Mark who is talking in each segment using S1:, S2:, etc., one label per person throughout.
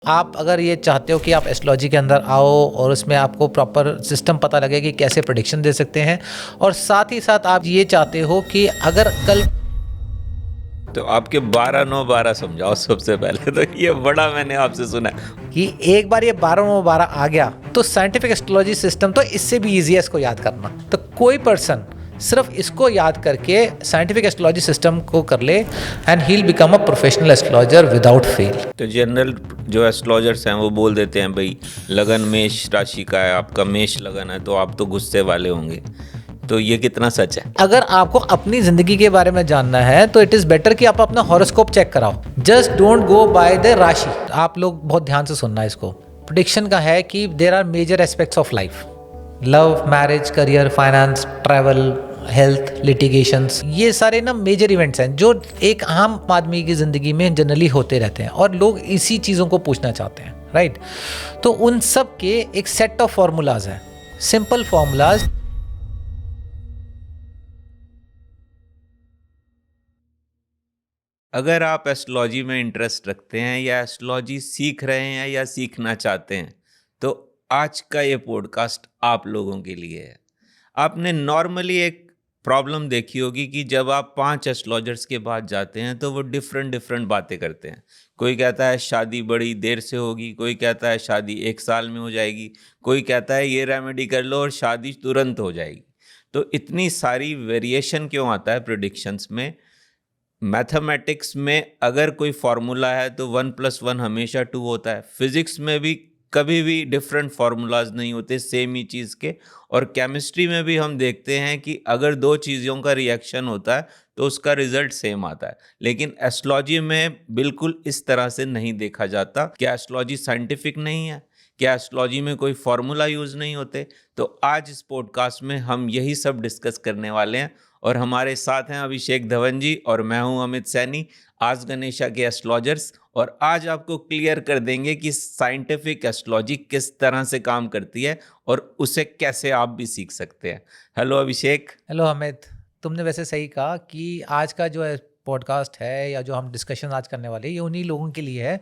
S1: आप अगर ये चाहते हो कि आप एस्ट्रोलॉजी के अंदर आओ और उसमें आपको प्रॉपर सिस्टम पता लगे कि कैसे प्रेडिक्शन दे सकते हैं, और साथ ही साथ आप ये चाहते हो कि अगर कल
S2: तो आपके 12-9-12 समझाओ सबसे पहले तो ये बड़ा मैंने आपसे सुना
S1: कि एक बार ये 12/12 आ गया तो साइंटिफिक एस्ट्रोलॉजी सिस्टम तो इससे भी ईजी है इसको याद करना। तो कोई पर्सन सिर्फ इसको याद करके साइंटिफिक एस्ट्रोलॉजी सिस्टम को कर ले and he will become a professional astrologer without fail.
S2: तो जनरल जो एस्ट्रोलॉजर्स हैं वो बोल देते हैं भाई लगन मेष राशि का है, आपका मेष लगन है तो आप तो गुस्से वाले होंगे। तो ये कितना सच है?
S1: अगर आपको अपनी जिंदगी के बारे में जानना है तो इट इज बेटर कि आप अपना हॉरोस्कोप चेक कराओ। Just don't go by the राशि। आप लोग बहुत ध्यान से सुनना इसको। प्रेडिक्शन का है कि there are major aspects of life, love, marriage, career, finance, travel, health, litigations. ये सारे ना मेजर इवेंट्स हैं जो एक आम आदमी की जिंदगी में जनरली होते रहते हैं और लोग इसी चीज़ों को पूछना चाहते हैं, राइट? तो उन सब के एक सेट ऑफ फॉर्मूलाज हैं, सिंपल फॉर्मूलाज।
S2: अगर आप एस्ट्रोलॉजी में इंटरेस्ट रखते हैं या एस्ट्रोलॉजी सीख रहे हैं या सीखना चाहते हैं तो आज का ये पॉडकास्ट आप लोगों के लिए है। आपने नॉर्मली एक प्रॉब्लम देखी होगी कि जब आप 5 एस्ट्रोलॉजर्स के पास जाते हैं तो वो डिफरेंट बातें करते हैं। कोई कहता है शादी बड़ी देर से होगी, कोई कहता है शादी 1 साल में हो जाएगी, कोई कहता है ये रेमेडी कर लो और शादी तुरंत हो जाएगी। तो इतनी सारी वेरिएशन क्यों आता है प्रेडिक्शंस में? मैथमेटिक्स में अगर कोई फार्मूला है तो 1+1 हमेशा 2 होता है। फिजिक्स में भी कभी भी डिफरेंट फार्मूलाज नहीं होते सेम ही चीज़ के। और केमिस्ट्री में भी हम देखते हैं कि अगर 2 चीज़ों का रिएक्शन होता है तो उसका रिजल्ट सेम आता है। लेकिन एस्ट्रोलॉजी में बिल्कुल इस तरह से नहीं देखा जाता। क्या एस्ट्रोलॉजी साइंटिफिक नहीं है? क्या एस्ट्रोलॉजी में कोई फार्मूला यूज़ नहीं होते? तो आज इस पॉडकास्ट में हम यही सब डिस्कस करने वाले हैं और हमारे साथ हैं अभिषेक धवन जी और मैं हूं अमित सैनी, आज गणेशा के एस्ट्रोलॉजर्स। और आज आपको क्लियर कर देंगे कि साइंटिफिक एस्ट्रोलॉजी किस तरह से काम करती है और उसे कैसे आप भी सीख सकते हैं। हेलो अभिषेक।
S1: हेलो अमित, तुमने वैसे सही कहा कि आज का जो पॉडकास्ट है या जो हम डिस्कशन आज करने वाले हैं ये उन्हीं लोगों के लिए है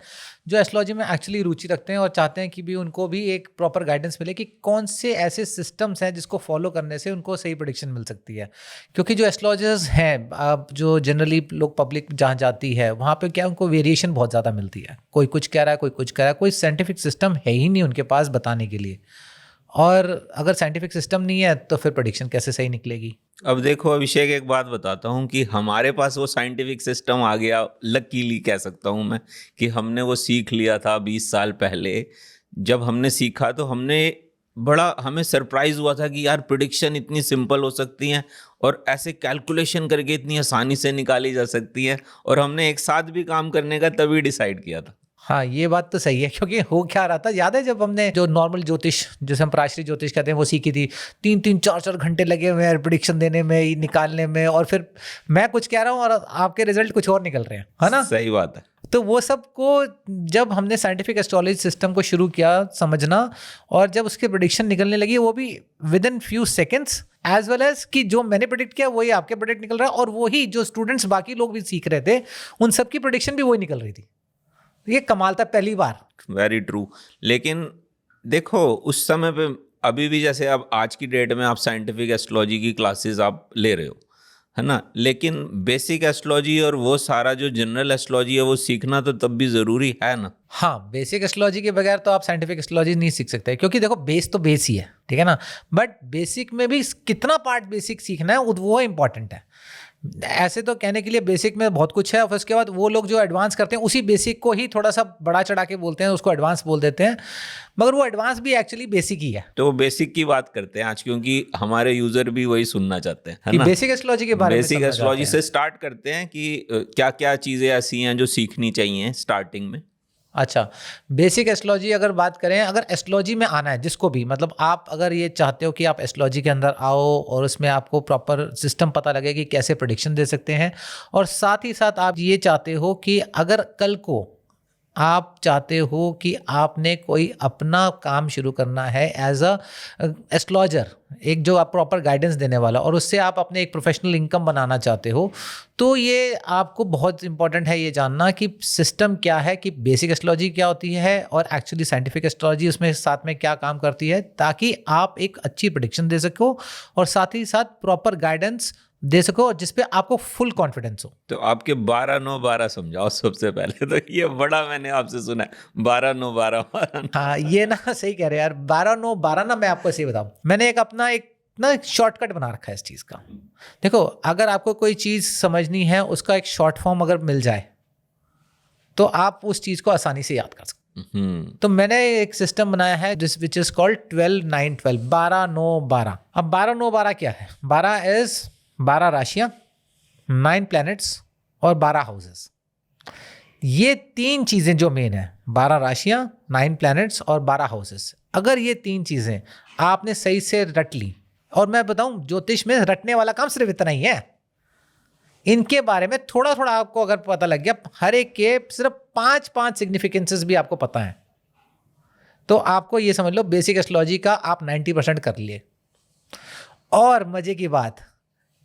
S1: जो एस्ट्रोलॉजी में एक्चुअली रुचि रखते हैं और चाहते हैं कि भी उनको भी एक प्रॉपर गाइडेंस मिले कि कौन से ऐसे सिस्टम्स हैं जिसको फॉलो करने से उनको सही प्रेडिक्शन मिल सकती है। क्योंकि जो एस्ट्रोलॉजर्स हैं, अब जो जनरली लोग पब्लिक जहाँ जाती है वहाँ पे क्या उनको वेरिएशन बहुत ज़्यादा मिलती है। कोई कुछ कह रहा है, कोई कुछ कह रहा है, कोई साइंटिफिक सिस्टम है ही नहीं उनके पास बताने के लिए। और अगर साइंटिफिक सिस्टम नहीं है तो फिर प्रेडिक्शन कैसे सही निकलेगी?
S2: अब देखो अभिषेक, एक बात बताता हूँ कि हमारे पास वो साइंटिफिक सिस्टम आ गया, लकीली कह सकता हूँ मैं, कि हमने वो सीख लिया था 20 साल पहले। जब हमने सीखा तो हमें सरप्राइज हुआ था कि यार प्रेडिक्शन इतनी सिंपल हो सकती हैं और ऐसे कैलकुलेशन करके इतनी आसानी से निकाली जा सकती है। और हमने एक साथ भी काम करने का तभी डिसाइड किया था।
S1: हाँ, ये बात तो सही है। क्योंकि हो क्या रहा था, याद है जब हमने जो नॉर्मल ज्योतिष, जैसे हम प्राचीन ज्योतिष कहते हैं, वो सीखी थी, 3-3 4-4 घंटे लगे हुए हैं प्रेडिक्शन देने में, निकालने में, और फिर मैं कुछ कह रहा हूँ और आपके रिजल्ट कुछ और निकल रहे हैं, है ना?
S2: सही बात है।
S1: तो वो सब को जब हमने साइंटिफिक एस्ट्रोलॉजी सिस्टम को शुरू किया समझना, और जब उसके प्रेडिक्शन निकलने लगी वो भी within few seconds, as well as कि जो मैंने प्रेडिक्ट किया वही आपके प्रेडिक्ट निकल रहा है, और वही जो स्टूडेंट्स बाकी लोग भी सीख रहे थे उन सबकी प्रेडिक्शन भी वही निकल रही थी। ये कमाल था पहली बार।
S2: Very true. लेकिन देखो उस समय पे, अभी भी जैसे अब आज की डेट में आप साइंटिफिक एस्ट्रोलॉजी की क्लासेस आप ले रहे हो, है ना? लेकिन बेसिक एस्ट्रोलॉजी और वो सारा जो जनरल एस्ट्रोलॉजी है वो सीखना तो तब भी ज़रूरी है ना?
S1: हाँ, बेसिक एस्ट्रोलॉजी के बगैर तो आप साइंटिफिक एस्ट्रोलॉजी नहीं सीख सकते, क्योंकि देखो बेस तो बेस ही है, ठीक है ना? बट बेसिक में भी कितना पार्ट बेसिक सीखना है वो इंपॉर्टेंट है। ऐसे तो कहने के लिए बेसिक में बहुत कुछ है, और उसके बाद वो लोग जो एडवांस करते हैं उसी बेसिक को ही थोड़ा सा बड़ा चढ़ा के बोलते हैं, उसको एडवांस बोल देते हैं, मगर वो एडवांस भी एक्चुअली बेसिक ही है।
S2: तो वो बेसिक की बात करते हैं आज, क्योंकि हमारे यूजर भी वही सुनना चाहते हैं, है ना?
S1: बेसिक एस्ट्रोलॉजी के बारे में
S2: बेसिक एस्ट्रोलॉजी से स्टार्ट करते हैं कि क्या क्या चीज़ें ऐसी हैं जो सीखनी चाहिए स्टार्टिंग में।
S1: अच्छा, बेसिक एस्ट्रोलॉजी अगर बात करें, अगर एस्ट्रोलॉजी में आना है जिसको भी, मतलब आप अगर ये चाहते हो कि आप एस्ट्रोलॉजी के अंदर आओ और उसमें आपको प्रॉपर सिस्टम पता लगे कि कैसे प्रेडिक्शन दे सकते हैं, और साथ ही साथ आप ये चाहते हो कि अगर कल को आप चाहते हो कि आपने कोई अपना काम शुरू करना है एज अ एस्ट्रोलॉजर, एक जो आप प्रॉपर गाइडेंस देने वाला, और उससे आप अपने एक प्रोफेशनल इनकम बनाना चाहते हो, तो ये आपको बहुत इंपॉर्टेंट है ये जानना कि सिस्टम क्या है, कि बेसिक एस्ट्रोलॉजी क्या होती है और एक्चुअली साइंटिफिक एस्ट्रोलॉजी उसमें साथ में क्या काम करती है, ताकि आप एक अच्छी प्रेडिक्शन दे सको और साथ ही साथ प्रॉपर गाइडेंस दे सको जिसपे आपको फुल कॉन्फिडेंस हो।
S2: तो आपके 12-9-12 समझाओ सबसे पहले, तो ये बड़ा मैंने आपसे सुना है 12-9-12।
S1: हाँ, ये ना सही कह रहे हैं यार, 12-9-12 ना, मैं आपको ऐसे ही बताऊं, मैंने एक अपना एक ना शॉर्टकट बना रखा है इस चीज का। देखो, अगर आपको कोई चीज समझनी है, उसका एक शॉर्ट फॉर्म अगर मिल जाए तो आप उस चीज को आसानी से याद कर सकते। तो मैंने एक सिस्टम बनाया है जिस विच इज कॉल्ड 12-9-12, 12-9-12। अब 12-9-12 क्या है? 12 इज 12 राशियां, 9 प्लैनेट्स और 12 हाउसेस। ये 3 चीजें जो मेन है, 12 राशियां, 9 प्लैनेट्स और 12 हाउसेस। अगर ये 3 चीजें आपने सही से रट ली, और मैं बताऊं ज्योतिष में रटने वाला काम सिर्फ इतना ही है, इनके बारे में थोड़ा थोड़ा आपको अगर पता लग गया, हर एक के सिर्फ 5-5 सिग्निफिकेंसेस भी आपको पता है, तो आपको ये समझ लो बेसिक एस्ट्रोलॉजी का आप 90% कर लिए। और मजे की बात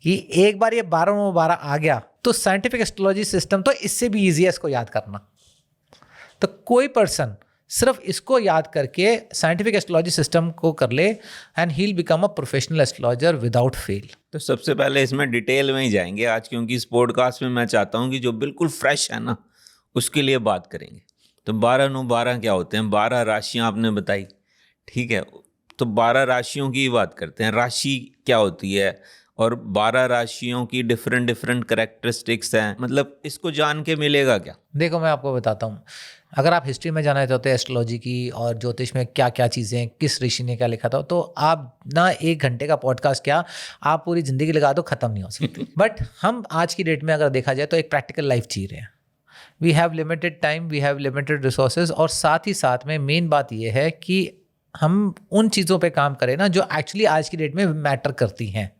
S1: कि एक बार ये 12-9-12 आ गया तो साइंटिफिक एस्ट्रोलॉजी सिस्टम तो इससे भी ईजी है इसको याद करना। तो कोई पर्सन सिर्फ इसको याद करके साइंटिफिक एस्ट्रोलॉजी सिस्टम को कर ले and he will become a professional astrologer without fail.
S2: तो सबसे पहले इसमें डिटेल में ही जाएंगे आज, क्योंकि इस पॉडकास्ट में मैं चाहता हूं कि जो बिल्कुल फ्रेश है ना, उसके लिए बात करेंगे। तो 12-9-12 क्या होते हैं? 12 राशियां आपने बताई, ठीक है, तो 12 राशियों की बात करते हैं। राशि क्या होती है और 12 राशियों की डिफरेंट डिफरेंट करेक्टरिस्टिक्स हैं, मतलब इसको जान के मिलेगा क्या?
S1: देखो, मैं आपको बताता हूँ, अगर आप हिस्ट्री में जानना चाहते हो एस्ट्रोलॉजी की और ज्योतिष में क्या क्या चीज़ें, किस ऋषि ने क्या लिखा था, तो आप ना 1 घंटे का पॉडकास्ट क्या, आप पूरी ज़िंदगी लगा दो, ख़त्म नहीं हो सकती। बट हम आज की डेट में अगर देखा जाए तो एक प्रैक्टिकल लाइफ जी रहे हैं। We have limited time, we have limited resources, और साथ ही साथ में मेन बात यह है कि हम उन चीज़ों पे काम करें ना जो एक्चुअली आज की डेट में मैटर करती हैं।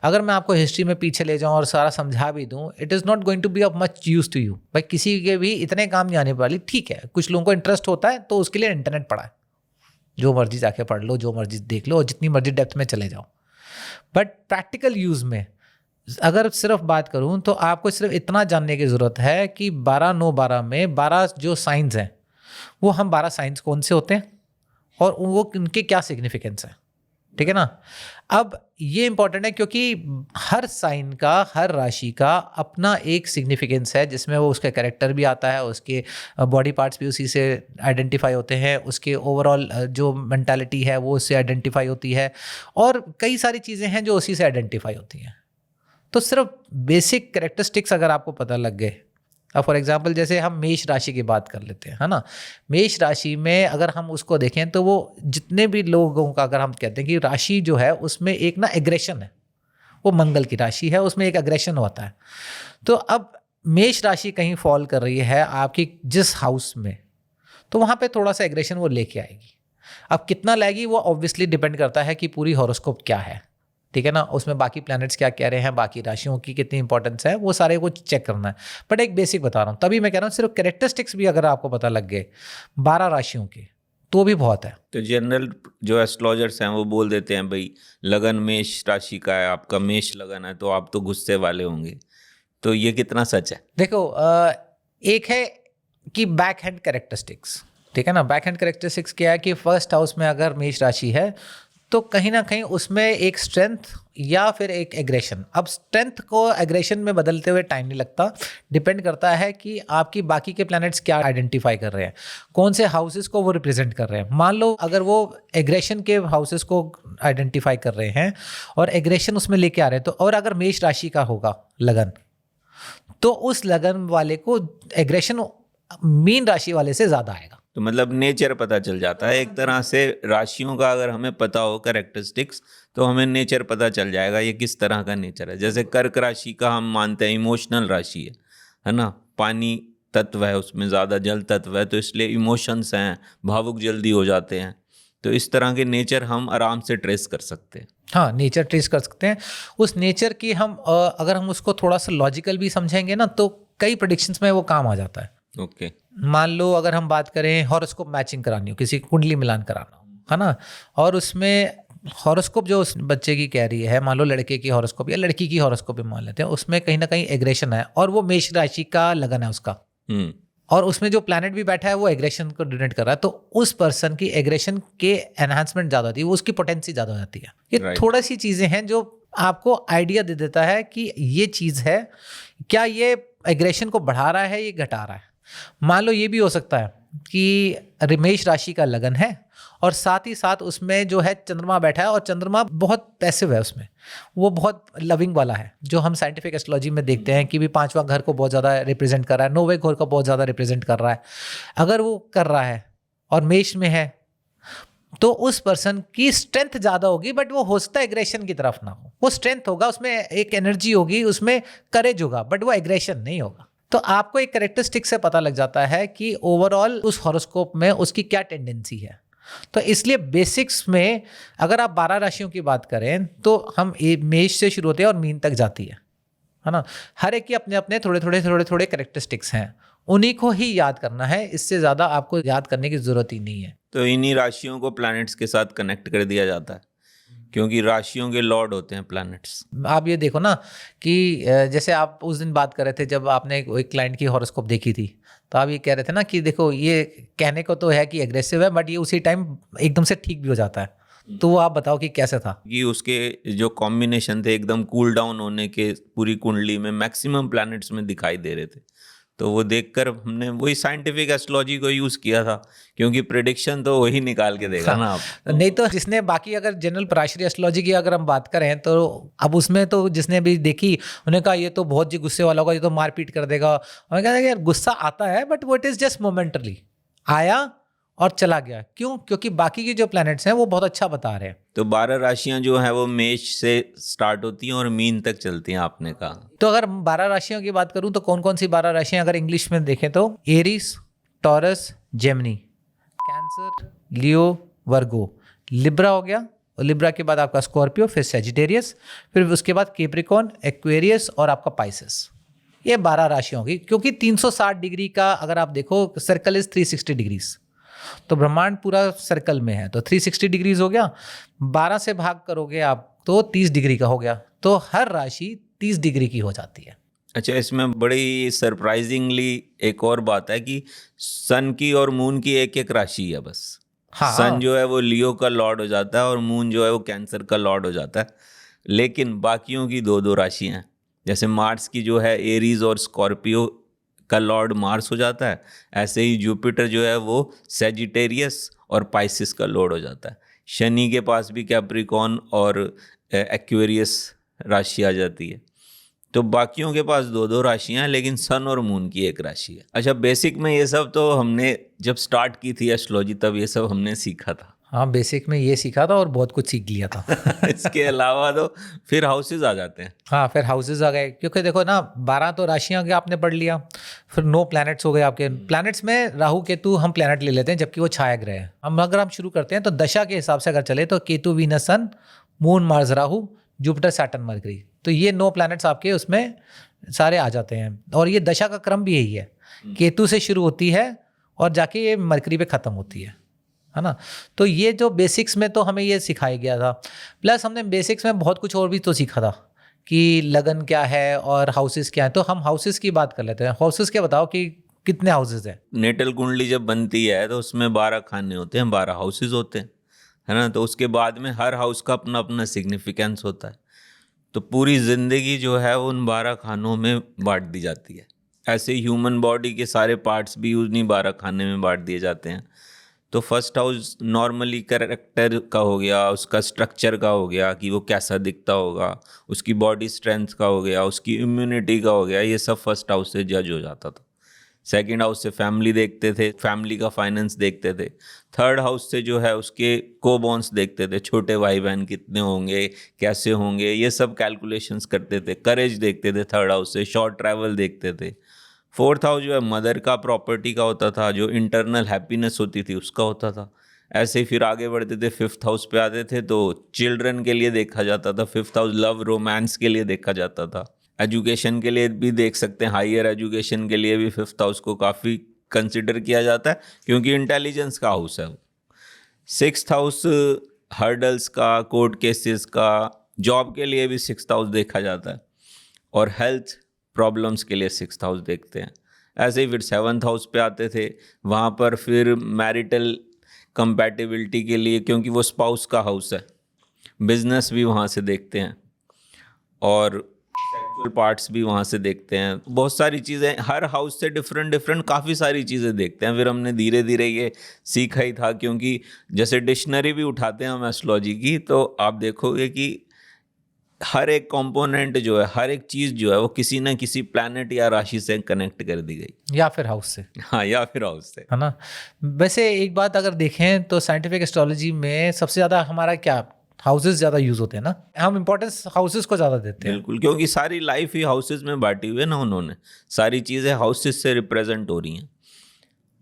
S1: अगर मैं आपको हिस्ट्री में पीछे ले जाऊं और सारा समझा भी दूं, it is not going to be of much use to you. भाई किसी के भी इतने काम नहीं आने वाली, ठीक है, कुछ लोगों को इंटरेस्ट होता है तो उसके लिए इंटरनेट पढ़ा है, जो मर्जी जाके पढ़ लो, जो मर्जी देख लो और जितनी मर्जी डेप्थ में चले जाओ। बट प्रैक्टिकल यूज़ में अगर सिर्फ बात करूं तो आपको सिर्फ इतना जानने की ज़रूरत है कि 12-9-12 में 12 जो साइंस हैं, वो हम 12 साइंस कौन से होते हैं और वो उनके क्या सिग्निफिकेंस है, ठीक है ना। अब ये इंपॉर्टेंट है क्योंकि हर साइन का, हर राशि का अपना एक सिग्निफिकेंस है, जिसमें वो उसका कैरेक्टर भी आता है, उसके बॉडी पार्ट्स भी उसी से आइडेंटिफाई होते हैं, उसके ओवरऑल जो मेंटालिटी है वो उससे आइडेंटिफाई होती है, और कई सारी चीज़ें हैं जो उसी से आइडेंटिफाई होती हैं। तो सिर्फ बेसिक कैरेक्टरिस्टिक्स अगर आपको पता लग गए, अब फॉर एग्जांपल जैसे हम मेष राशि की बात कर लेते हैं, है ना। मेष राशि में अगर हम उसको देखें तो वो जितने भी लोगों का अगर हम कहते हैं कि राशि जो है उसमें एक ना एग्रेशन है, वो मंगल की राशि है, उसमें एक एग्रेशन होता है। तो अब मेष राशि कहीं फॉल कर रही है आपकी जिस हाउस में, तो वहाँ पे थोड़ा सा एग्रेशन वो लेके आएगी। अब कितना लाएगी वो ऑब्वियसली डिपेंड करता है कि पूरी हॉरोस्कोप क्या है, ठीक है ना, उसमें बाकी प्लैनेट्स क्या कह रहे हैं, बाकी राशियों की कितनी इंपॉर्टेंस है, वो सारे को चेक करना है। बट एक बेसिक बता रहा हूँ, तभी मैं कह रहा हूँ सिर्फ कैरेक्टरिस्टिक्स भी अगर आपको पता लग गए 12 राशियों के तो भी बहुत है।
S2: तो जनरल जो एस्ट्रोलॉजर्स हैं वो बोल देते हैं भाई लगन मेष राशि का है, आपका मेष लगन है, तो आप तो गुस्से वाले होंगे। तो ये कितना सच है?
S1: देखो, एक है कि बैक हैंड कैरेक्टरिस्टिक्स, ठीक है ना। बैक हैंड कैरेक्टरिस्टिक्स क्या है कि फर्स्ट हाउस में अगर मेष राशि है तो कहीं ना कहीं उसमें एक स्ट्रेंथ या फिर एक एग्रेशन। अब स्ट्रेंथ को एग्रेशन में बदलते हुए टाइम नहीं लगता, डिपेंड करता है कि आपकी बाकी के प्लैनेट्स क्या आइडेंटिफाई कर रहे हैं, कौन से हाउसेस को वो रिप्रेजेंट कर रहे हैं। मान लो अगर वो एग्रेशन के हाउसेस को आइडेंटिफाई कर रहे हैं और एग्रेशन उसमें लेके आ रहे हैं, तो और अगर मेष राशि का होगा लगन, तो उस लगन वाले को एग्रेशन मीन राशि वाले से ज़्यादा आएगा।
S2: तो मतलब नेचर पता चल जाता है एक तरह से। राशियों का अगर हमें पता हो कैरेक्टरिस्टिक्स, तो हमें नेचर पता चल जाएगा ये किस तरह का नेचर है। जैसे कर्क राशि का हम मानते हैं इमोशनल राशि है ना, पानी तत्व है, उसमें ज़्यादा जल तत्व है, तो इसलिए इमोशंस हैं, भावुक जल्दी हो जाते हैं। तो इस तरह के नेचर हम आराम से ट्रेस कर सकते हैं।
S1: हाँ, नेचर ट्रेस कर सकते हैं। उस नेचर की हम अगर हम उसको थोड़ा सा लॉजिकल भी समझेंगे ना, तो कई प्रेडिक्शंस में वो काम आ जाता है।
S2: ओके।
S1: मान लो अगर हम बात करें हॉरोस्कोप मैचिंग करानी हो, किसी की कुंडली मिलान कराना हो, है ना, और उसमें हॉरोस्कोप जो उस बच्चे की कह रही है, मान लो लड़के की हॉरोस्कोप या लड़की की हॉरोस्कोप भी मान लेते हैं, उसमें कहीं ना कहीं एग्रेशन है और वो मेष राशि का लगन है उसका, और उसमें जो प्लैनेट भी बैठा है वो एग्रेशन को डोनेट कर रहा है, तो उस पर्सन की एग्रेशन के एनहांसमेंट ज़्यादा होती है, वो उसकी पोटेंसी ज़्यादा हो जाती है। ये
S2: Right.
S1: थोड़ा सी चीज़ें हैं जो आपको आइडिया दे देता है कि ये चीज़ है, क्या ये एग्रेशन को बढ़ा रहा है, ये घटा रहा है। मान लो ये भी हो सकता है कि मेष राशि का लगन है और साथ ही साथ उसमें जो है चंद्रमा बैठा है, और चंद्रमा बहुत पैसिव है, उसमें वो बहुत लविंग वाला है, जो हम साइंटिफिक एस्ट्रोलॉजी में देखते हैं कि भी 5वां घर को बहुत ज़्यादा रिप्रेजेंट कर रहा है, 9वें घर को बहुत ज़्यादा रिप्रेजेंट कर रहा है। अगर वो कर रहा है और मेष में है तो उस पर्सन की स्ट्रेंथ ज़्यादा होगी, बट वो हो सकता है एग्रेशन की तरफ ना हो। वो स्ट्रेंथ होगा, उसमें एक एनर्जी होगी, उसमें करेज होगा, बट वो एग्रेशन नहीं होगा। तो आपको एक कैरेक्टरिस्टिक से पता लग जाता है कि ओवरऑल उस हॉरोस्कोप में उसकी क्या टेंडेंसी है। तो इसलिए बेसिक्स में अगर आप 12 राशियों की बात करें तो हम मेष से शुरू होते हैं और मीन तक जाती है ना। हर एक के अपने अपने थोड़े थोड़े कैरेक्टरिस्टिक्स हैं, उन्हीं को ही याद करना है, इससे ज़्यादा आपको याद करने की ज़रूरत ही नहीं है।
S2: तो इन्हीं राशियों को प्लैनेट्स के साथ कनेक्ट कर दिया जाता है, क्योंकि राशियों के लॉर्ड होते हैं प्लैनेट्स।
S1: आप ये देखो ना कि जैसे आप उस दिन बात कर रहे थे जब आपने एक क्लाइंट की हॉरोस्कोप देखी थी, तो आप ये कह रहे थे ना कि देखो ये कहने को तो है कि एग्रेसिव है, बट ये उसी टाइम एकदम से ठीक भी हो जाता है। तो वो आप बताओ कि कैसे था?
S2: कि उसके जो कॉम्बिनेशन थे एकदम कूल डाउन होने के पूरी कुंडली में मैक्सिमम प्लैनेट्स में दिखाई दे रहे थे। तो वो देखकर हमने वही साइंटिफिक एस्ट्रोलॉजी को यूज़ किया था, क्योंकि प्रेडिक्शन तो वही निकाल के देगा ना आप।
S1: नहीं तो जिसने बाकी अगर जनरल पराशरी एस्ट्रोलॉजी की अगर हम बात करें तो अब उसमें तो जिसने भी देखी उन्हें कहा ये तो बहुत जी गुस्से वाला होगा, ये तो मारपीट कर देगा। और कहते हैं यार गुस्सा आता है, बट वो इट इज़ जस्ट मोमेंटरली, आया और चला गया। क्यों? क्योंकि बाकी की जो प्लैनेट्स हैं वो बहुत अच्छा बता रहे हैं।
S2: तो 12 राशियां जो हैं वो मेष से स्टार्ट होती हैं और मीन तक चलती हैं, आपने कहा।
S1: तो अगर 12 राशियों की बात करूं तो कौन कौन सी 12 राशियां अगर इंग्लिश में देखें तो एरीज, टॉरस, जेमिनी, कैंसर, लियो, वर्गो, लिब्रा हो गया, और लिब्रा के बाद आपका स्कॉर्पियो, फिर सेजिटेरियस, फिर उसके बाद कैप्रिकॉर्न, एक्वेरियस और आपका पाइसेस। ये 12 राशियां होगी, क्योंकि 360 डिग्री का अगर आप देखो सर्कल इज 360 डिग्रीज, तो ब्रह्मांड पूरा सर्कल में है, तो 360 डिग्रीज हो गया। 12 से भाग करोगे आप तो 30 डिग्री का हो गया, तो हर राशि 30 डिग्री की हो जाती है।
S2: अच्छा, इसमें बड़ी सरप्राइजिंगली एक और बात है कि सन की और मून की एक एक राशि है बस।
S1: हाँ।
S2: सन जो है वो लियो का लॉर्ड हो जाता है और मून जो है वो कैंसर का लॉर्ड हो जाता है, लेकिन बाकियों की दो दो राशियां हैं। जैसे मार्स की जो है एरीज और स्कॉर्पियो का लॉर्ड मार्स हो जाता है, ऐसे ही जुपिटर जो है वो सेजिटेरियस और पाइसिस का लॉर्ड हो जाता है। शनि के पास भी कैप्रिकॉर्न और एक्वेरियस राशि आ जाती है। तो बाकियों के पास दो दो राशियां हैं, लेकिन सन और मून की एक राशि है। अच्छा, बेसिक में ये सब तो हमने जब स्टार्ट की थी एस्ट्रोलॉजी तब ये सब हमने सीखा था।
S1: हाँ, बेसिक में ये सीखा था और बहुत कुछ सीख लिया था।
S2: इसके अलावा तो फिर हाउसेज आ जाते हैं।
S1: हाँ, फिर हाउसेज आ गए, क्योंकि देखो ना 12 तो राशियां के आपने पढ़ लिया, फिर 9 प्लैनेट्स हो गए आपके। प्लैनेट्स में राहु केतु हम प्लैनेट ले लेते हैं, जबकि वो छाया ग्रह है। हम शुरू करते हैं तो दशा के हिसाब से अगर चले तो Ketu Venus Sun, Moon Mars Rahu, Jupiter Saturn Mercury, तो ये 9 प्लैनेट्स आपके उसमें सारे आ जाते हैं। और ये दशा का क्रम भी यही है, केतु से शुरू होती है और जाके ये मरकरी पे ख़त्म होती है ना। तो ये जो बेसिक्स में तो हमें ये सिखाया गया था, प्लस हमने बेसिक्स में बहुत कुछ और भी तो सीखा था कि लगन क्या है और हाउसेस क्या है। तो हम हाउसेस की बात कर लेते हैं। हाउसेस क्या बताओ कि कितने हाउसेस हैं?
S2: नेटल कुंडली जब बनती है तो उसमें 12 खाने होते हैं, 12 हाउसेज होते हैं, है ना। तो उसके बाद में हर हाउस का अपना अपना सिग्निफिकेंस होता है। तो पूरी ज़िंदगी जो है वो उन 12 खानों में बांट दी जाती है। ऐसे ह्यूमन बॉडी के सारे पार्ट्स भी उन्हीं 12 खाने में बांट दिए जाते हैं। तो फर्स्ट हाउस नॉर्मली कैरेक्टर का हो गया, उसका स्ट्रक्चर का हो गया कि वो कैसा दिखता होगा, उसकी बॉडी स्ट्रेंथ का हो गया, उसकी इम्यूनिटी का हो गया, ये सब फर्स्ट हाउस से जज हो जाता था। सेकंड हाउस से फैमिली देखते थे, फैमिली का फाइनेंस देखते थे। थर्ड हाउस से जो है उसके कोबॉन्स देखते थे, छोटे भाई बहन कितने होंगे, कैसे होंगे, ये सब कैलकुलेशंस करते थे। करेज देखते थे थर्ड हाउस से, शॉर्ट ट्रैवल देखते थे। फोर्थ हाउस जो है मदर का, प्रॉपर्टी का होता था, जो इंटरनल हैप्पीनेस होती थी उसका होता था। ऐसे ही फिर आगे बढ़ते थे, फिफ्थ हाउस पे आते थे तो चिल्ड्रन के लिए देखा जाता था। फिफ्थ हाउस लव रोमांस के लिए देखा जाता था। एजुकेशन के लिए भी देख सकते हैं, हायर एजुकेशन के लिए भी 5th हाउस को काफ़ी कंसिडर किया जाता है क्योंकि इंटेलिजेंस का हाउस है वो। 6th हाउस हर्डल्स का, कोर्ट केसेस का, जॉब के लिए भी 6th हाउस देखा जाता है, और हेल्थ प्रॉब्लम्स के लिए 6th हाउस देखते हैं। ऐसे ही फिर 7th हाउस पे आते थे, वहाँ पर फिर मैरिटल कंपैटिबिलिटी के लिए, क्योंकि वो स्पाउस का हाउस है, बिजनेस भी वहाँ से देखते हैं और सेक्सुअल पार्ट्स भी वहाँ से देखते हैं। बहुत सारी चीज़ें हर हाउस से डिफरेंट काफ़ी सारी चीज़ें देखते हैं। फिर हमने धीरे धीरे ये सीखा ही था, क्योंकि जैसे डिक्शनरी भी उठाते हैं हम एस्ट्रोलॉजी की, तो आप देखोगे कि हर एक कंपोनेंट जो है, हर एक चीज़ जो है, वो किसी न किसी प्लैनेट या राशि से कनेक्ट कर दी गई,
S1: या फिर हाउस से,
S2: हाँ, या फिर हाउस से,
S1: है ना। वैसे एक बात अगर देखें तो साइंटिफिक एस्ट्रोलॉजी में सबसे ज़्यादा हमारा क्या हाउसेस ज़्यादा यूज़ होते हैं ना, हम इंपॉर्टेंस हाउसेस को ज़्यादा देते हैं।
S2: बिल्कुल, क्योंकि सारी लाइफ ही हाउसेस में बांटी हुई है ना उन्होंने, सारी चीज़ें हाउसेस से रिप्रेजेंट हो रही हैं,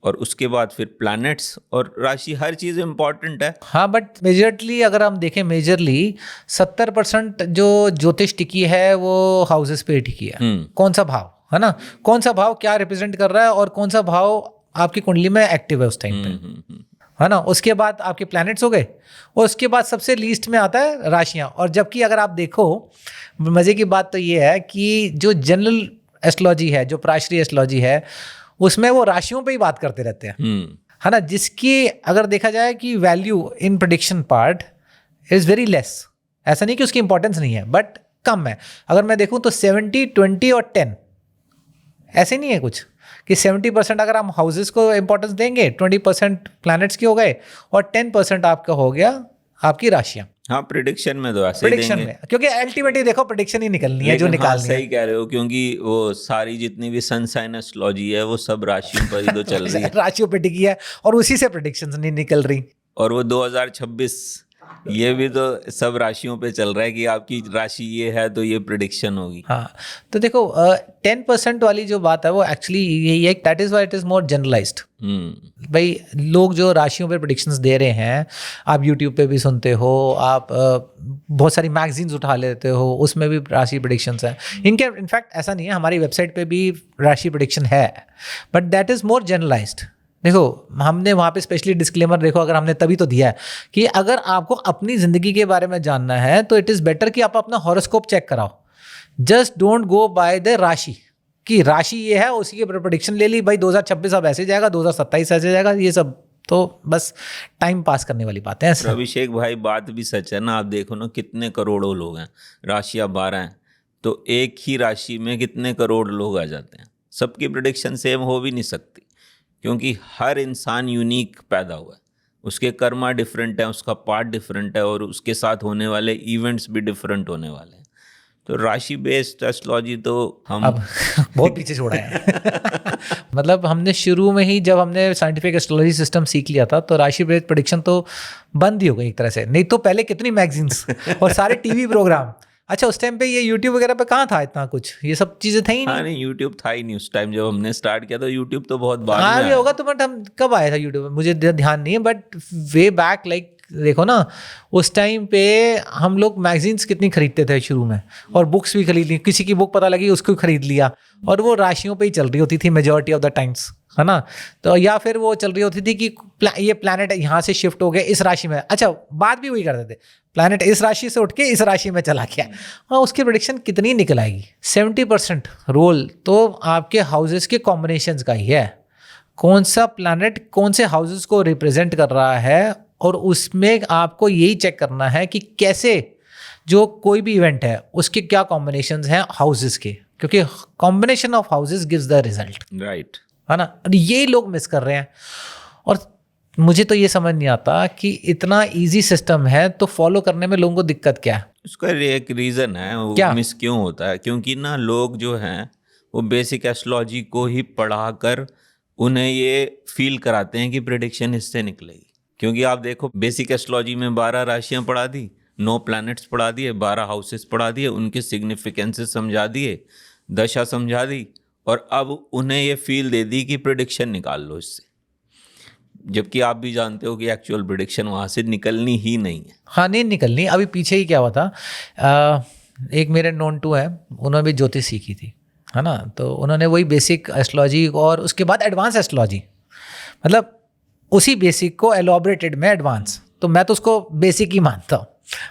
S2: और उसके बाद फिर प्लैनेट्स और राशि, हर चीज़ इम्पॉर्टेंट है।
S1: हाँ, बट मेजरली अगर हम देखें, मेजरली 70% जो ज्योतिष टिकी है वो हाउसेस पे टिकी है। कौन सा भाव, है ना, कौन सा भाव क्या रिप्रेजेंट कर रहा है और कौन सा भाव आपकी कुंडली में एक्टिव है उस टाइम पे, है ना। उसके बाद आपके प्लैनेट्स हो गए, और उसके बाद सबसे लीस्ट में आता है राशियां। और जबकि अगर आप देखो, मजे की बात तो ये है कि जो जनरल एस्ट्रोलॉजी है, जो प्राचीन एस्ट्रोलॉजी है, उसमें वो राशियों पे ही बात करते रहते हैं, है ना, जिसकी अगर देखा जाए कि value in prediction part is very less. ऐसा नहीं कि उसकी इंपॉर्टेंस नहीं है, बट कम है। अगर मैं देखूं तो 70, 20 और 10, ऐसे नहीं है कुछ कि 70% अगर हम हाउसेस को इंपॉर्टेंस देंगे, 20% प्लैनेट्स के हो गए, और 10% आपका हो गया आपकी राशियां।
S2: हाँ, प्रिडिक्शन में तो ऐसे ही
S1: प्रेडिक्शन
S2: देंगे,
S1: में, क्योंकि अल्टीमेटली देखो प्रेडिक्शन ही निकलनी है जो
S2: लेकिन हाँ,
S1: निकालनी
S2: सही कह रहे हो, क्योंकि वो सारी जितनी भी सनसाइन एस्ट्रोलॉजी है वो सब राशियों पर ही तो चल रही
S1: है।
S2: है,
S1: राशियों पे टिकी है और उसी से प्रेडिक्शंस नहीं निकल रही।
S2: और वो 2026 ये भी तो सब राशियों पे चल रहा है कि आपकी राशि ये है तो ये प्रिडिक्शन होगी।
S1: हाँ, तो देखो 10% वाली जो बात है वो एक्चुअली यही है, that is why it is more generalised. भाई लोग जो राशियों पे प्रेडिक्शंस दे रहे हैं, आप यूट्यूब पे भी सुनते हो, आप बहुत सारी मैगजीन्स उठा लेते हो, उसमें भी राशि प्रेडिक्शंस हैं। इनके इनफैक्ट ऐसा नहीं है, हमारी वेबसाइट पे भी राशि प्रेडिक्शन है, but that is more generalised. देखो हमने वहाँ पे स्पेशली डिस्क्लेमर, देखो अगर हमने तभी तो दिया है कि अगर आपको अपनी ज़िंदगी के बारे में जानना है तो इट इज़ बेटर कि आप अपना हॉरोस्कोप चेक कराओ। Just don't go by the राशि, कि राशि ये है उसी की प्रेडिक्शन ले ली, भाई 2026 अब ऐसे जाएगा, 2027 ऐसे जाएगा, ये सब तो बस टाइम पास करने वाली बातें हैं।
S2: अभिषेक भाई, बात भी सच है ना, आप देखो ना कितने करोड़ों लोग हैं, राशियाँ 12 हैं, तो एक ही राशि में कितने करोड़ लोग आ जाते हैं। सबकी प्रेडिक्शन सेम हो भी नहीं सकती, क्योंकि हर इंसान यूनिक पैदा हुआ है, उसके कर्मा डिफरेंट है, उसका पार्ट डिफरेंट है, और उसके साथ होने वाले इवेंट्स भी डिफरेंट होने वाले हैं। तो राशि बेस्ड एस्ट्रोलॉजी तो हम
S1: अब बहुत पीछे छोड़ा है। मतलब हमने शुरू में ही जब हमने साइंटिफिक एस्ट्रोलॉजी सिस्टम सीख लिया था तो राशि बेस्ड प्रेडिक्शन तो बंद ही हो गई एक तरह से। नहीं तो पहले कितनी मैगजीन्स और सारे टीवी प्रोग्राम, अच्छा उस टाइम पे ये यूट्यूब वगैरह पे कहाँ था इतना कुछ, ये सब चीजें थी ही नहीं।
S2: हाँ, नहीं, यूट्यूब था ही नहीं उस टाइम जब हमने स्टार्ट किया, तो यूट्यूब तो बहुत बाद
S1: हाँ
S2: में
S1: भी
S2: आया।
S1: होगा तो, बट हम कब आया था यूट्यूब, मुझे ध्यान नहीं है, बट वे बैक लाइक देखो ना, उस टाइम पे हम लोग मैगजीन्स कितनी खरीदते थे शुरू में, और बुक्स भी खरीद ली, किसी की बुक पता लगी उसको खरीद लिया, और वो राशियों पे ही चल रही होती थी मेजॉरिटी ऑफ द टाइम्स, है ना। तो या फिर वो चल रही होती थी कि ये प्लैनेट यहाँ से शिफ्ट हो गया इस राशि में, अच्छा बात भी वही करते थे, प्लैनेट इस राशि से उठ के इस राशि में चला गया, हाँ उसकी प्रेडिक्शन कितनी निकल आएगी। 70% रोल तो आपके हाउसेस के कॉम्बिनेशंस का ही है, कौन सा प्लैनेट कौन से हाउसेस को रिप्रेजेंट कर रहा है, और उसमें आपको यही चेक करना है कि कैसे जो कोई भी इवेंट है उसके क्या कॉम्बिनेशंस हैं हाउसेस के, क्योंकि combination of houses gives the result,
S2: right,
S1: है ना। ये लोग मिस कर रहे हैं, और मुझे तो ये समझ नहीं आता कि इतना इजी सिस्टम है तो फॉलो करने में लोगों को दिक्कत क्या है।
S2: उसका एक रीज़न है वो
S1: क्या?
S2: मिस क्यों होता है, क्योंकि ना लोग जो हैं वो बेसिक एस्ट्रोलॉजी को ही पढ़ाकर उन्हें ये फील कराते हैं कि प्रेडिक्शन इससे निकलेगी। क्योंकि आप देखो, बेसिक एस्ट्रोलॉजी में 12 राशियां पढ़ा दी, 9 प्लैनेट्स पढ़ा दिए, 12 हाउसेस पढ़ा दिए, उनके सिग्निफिकेंसेस समझा दिए, दशा समझा दी, और अब उन्हें ये फील दे दी कि प्रेडिक्शन निकाल लो इससे, जबकि आप भी जानते हो कि एक्चुअल प्रेडिक्शन वहाँ से निकलनी ही नहीं है।
S1: हाँ नहीं निकलनी। अभी पीछे ही क्या हुआ था, एक मेरे नोन टू है, उन्होंने भी ज्योतिष सीखी थी, है ना, तो उन्होंने वही बेसिक एस्ट्रोलॉजी और उसके बाद एडवांस एस्ट्रोलॉजी, मतलब उसी बेसिक को एलॉबरेटेड में एडवांस, तो मैं तो उसको बेसिक ही मानता हूँ,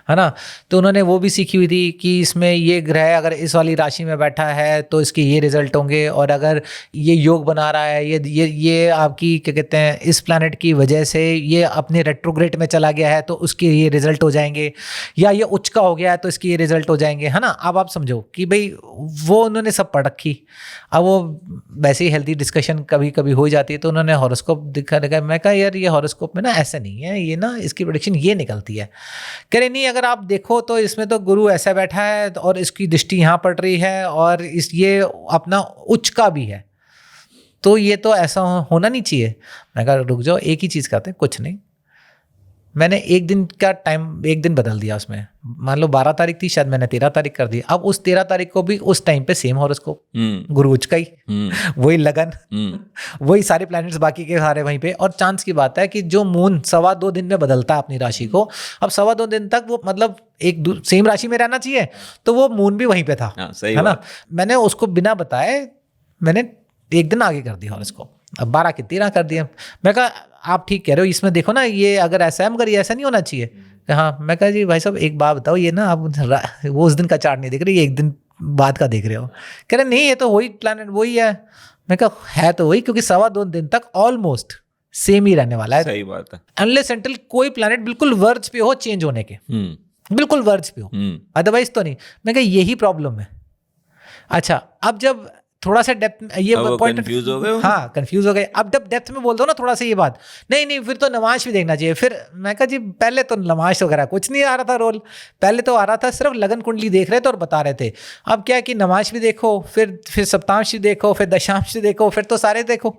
S1: है ना। तो उन्होंने वो भी सीखी हुई थी कि इसमें ये ग्रह अगर इस वाली राशि में बैठा है तो इसके ये रिजल्ट होंगे, और अगर ये योग बना रहा है, ये आपकी क्या कहते हैं इस प्लैनेट की वजह से ये अपने रेट्रोग्रेड में चला गया है तो उसके ये रिजल्ट हो जाएंगे, या ये उच्च का हो गया है तो इसके ये रिजल्ट हो जाएंगे, है ना। अब आप समझो कि भाई वो उन्होंने सब पढ़ रखी, अब वो वैसे ही हेल्थी डिस्कशन कभी कभी हो जाती है, तो उन्होंने हॉरोस्कोप दिखा, मैं कहा यार ये हॉरोस्कोप में ना ऐसा नहीं है, ये ना इसकी प्रेडिक्शन ये निकलती है। कह रहे नहीं, अगर आप देखो तो इसमें तो गुरु ऐसा बैठा है और इसकी दृष्टि यहाँ पड़ रही है और ये अपना उच्च का भी है, तो ये तो ऐसा होना नहीं चाहिए। मैं कहा रुक जाओ, एक ही चीज़ करते हैं, कुछ नहीं, मैंने एक दिन का टाइम एक दिन बदल दिया उसमें, मान लो 12 तारीख थी, शायद मैंने 13 तारीख कर दी। अब उस 13 तारीख को भी उस टाइम पे सेम हॉरोस्कोप, गुरु उच्च का ही, वही लगन, वही सारे प्लैनेट्स बाकी के सारे वहीं पे। और चांस की बात है कि जो मून 2.25 दिन में बदलता है अपनी राशि को, अब 2.25 दिन तक वो मतलब एक सेम राशि में रहना चाहिए, तो वो मून भी वहीं पे था, है ना। मैंने उसको बिना बताए मैंने एक दिन आगे कर दिया हॉरोस्कोप, अब 12 के 13 कर दिया। मैं कहा आप ठीक कह रहे हो, इसमें देखो ना ये अगर ऐसा है, मगर ये ऐसा नहीं होना चाहिए। हाँ, मैं कहा जी भाई साहब एक बात बताओ, ये ना आप वो उस दिन का चार्ट नहीं देख रहे, ये एक दिन बाद का देख रहे हो। कह रहे नहीं, ये तो वही प्लैनेट वही है। मैं कहा है तो वही, क्योंकि 2.25 दिन तक ऑलमोस्ट सेम ही रहने वाला है।
S2: सही बात है।
S1: अनलेस अनटिल कोई प्लैनेट बिल्कुल वर्ज पे हो चेंज होने के, बिल्कुल वर्ज पे हो, अदरवाइज तो नहीं। मैं कहा यही प्रॉब्लम है। अच्छा, अब जब थोड़ा सा डेप्थ ये पॉइंट
S2: कंफ्यूज हो गए,
S1: हाँ कंफ्यूज हो गए। अब जब डेप्थ में बोल दो ना थोड़ा सा ये बात, नहीं फिर तो नमाज भी देखना चाहिए। फिर मैं कहा जी पहले तो नमाज वगैरह कुछ नहीं आ रहा था रोल, पहले तो आ रहा था सिर्फ लगन कुंडली देख रहे थे और बता रहे थे। अब क्या है कि नमाज भी देखो, फिर सप्तांश भी देखो, फिर दशांश भी देखो, फिर तो सारे देखो,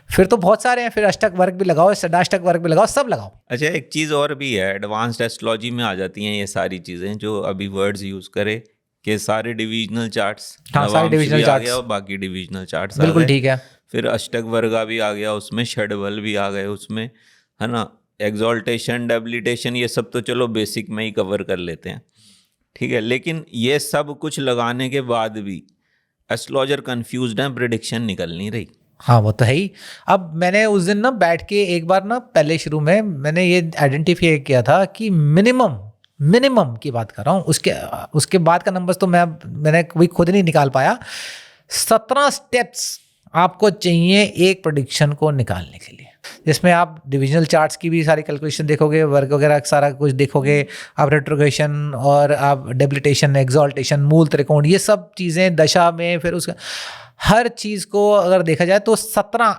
S1: फिर तो बहुत सारे हैं, फिर अष्टक वर्ग भी लगाओ, षडाष्टक वर्ग भी लगाओ, सब लगाओ।
S2: अच्छा, एक चीज़ और भी है, एडवांस्ड एस्ट्रोलॉजी में आ जाती हैं ये सारी चीज़ें जो अभी वर्ड्स यूज़ करे कि सारे डिविजनल चार्ट्स,
S1: हाँ सारे डिविजनल चार्ट्स
S2: और बाकी डिविजनल चार्ट्स
S1: बिल्कुल ठीक है।
S2: फिर अष्टक वर्गा भी आ गया उसमें, षडबल भी आ गए उसमें, है ना, एक्सॉल्टेशन, डेबिलिटेशन, ये सब तो चलो बेसिक में ही कवर कर लेते हैं, ठीक है। लेकिन ये सब कुछ लगाने के बाद भी एस्ट्रोलॉजर कंफ्यूज्ड है, प्रेडिक्शन निकल नहीं रही।
S1: हाँ वो तो है ही। अब मैंने उस दिन ना बैठ के एक बार ना पहले शुरू में मैंने ये आइडेंटिफाई किया था कि मिनिमम की बात कर रहा हूँ, उसके बाद का नंबर्स तो मैंने कोई खुद नहीं निकाल पाया। 17 स्टेप्स आपको चाहिए एक प्रेडिक्शन को निकालने के लिए, जिसमें आप डिविजनल चार्ट्स की भी सारी कैलकुलेशन देखोगे, वर्ग वगैरह सारा कुछ देखोगे, आप रेट्रोग्रेशन और आप डेबिलिटेशन, एक्सॉल्टेशन, मूल त्रिकोण, ये सब चीज़ें दशा में, फिर उसका हर चीज़ को अगर देखा जाए तो 17